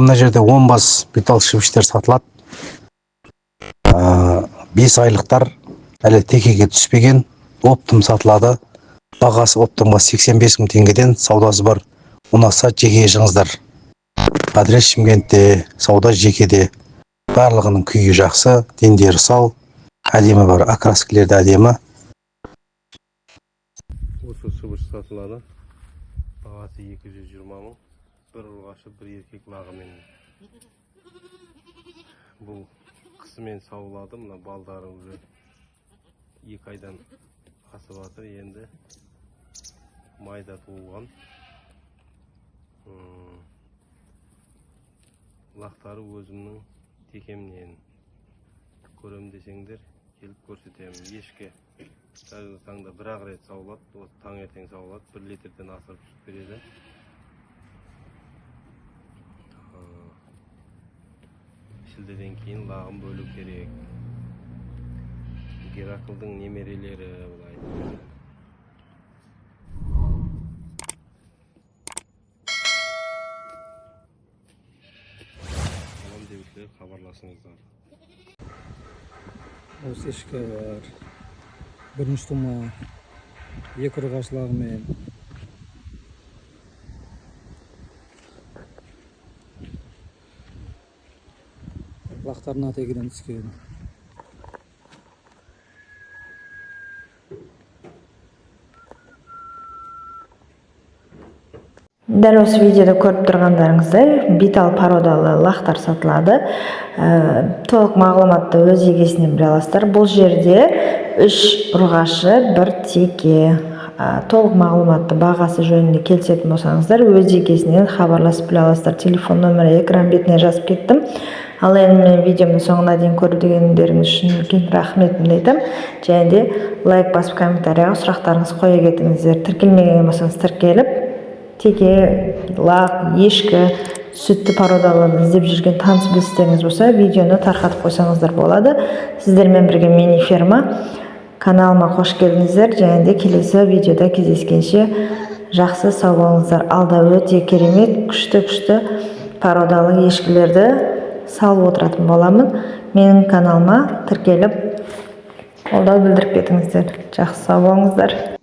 мына жерде 10 бас металл шыбыштар сатылады. 5 айлықтар әлі текеге түспеген, оптым сатылады. Бағасы оптымға 85 мың теңгеден, саудасы бар. Ұнаса жеке жыңыздар. Адрес Шымкентте, сауда жекеде. Барлығының күйі жақсы, дендері сау, әдемі бар, окраскілерді әдемі. Осы шыбыш сатылады. Бағасы 220 мың. Бір ұрғашы, бір еркек лағымен. Бұл қысымен саулады. Мына балдары уже 2 айдан асып жатыр. Енді майда туылған. Лақтары өзімнің текемнен көрем десеңдер, келіп көрсетемін. Ешкі қазіргі таңда бір-ақ рет саулады, осы таңертең саулады, 1 литрден асырып түсіп береді. Шілдеден кейін лағын бөлу керек. Гераклдың немерелері былай. Алам деушілер хабарласыңыздар. Осы ешкі бар. Бірінші тума 2 ұрғашылағымен. Лақтарына тегеден түскен. Дәл осы видеода көріп тұрғандарыңыздай битал породалы лақтар сатылады. Толық мағлұматты өз егесінен біле аласыздар. Бұл жерде 3 ұрғашы, 1 теке. Толық мағлұматты бағасы жөнінде келісетін болсаңыздар, өз егесінен хабарласып біле аласыздар. Телефон нөмірі экран бетіне жазып кеттім. Ал енді мен видеомның соңына дейін көріп дегендеріңіз үшін үлкен рахметімді айтамын. Және де лайк басып комментарияға сұрақтарыңыз қоя кетіңіздер. Тіркелмеген болсаңыз тіркеліп, теке, лақ, ешкі, сүтті породаларын іздеп жүрген таныс білістеріңіз болса, видеоны тарқатып қойсаңыздар болады. Сіздермен бірге мини ферма каналыма қош келдіңіздер. Және де келесі видеода кездескенше жақсы сау болыңыздар. Алда өте керемет, күшті породалы ешкілерді салып отыратын боламын. Менің каналыма тіркеліп қолдау білдіріп кетіңіздер. Жақсы сау болыңыздар.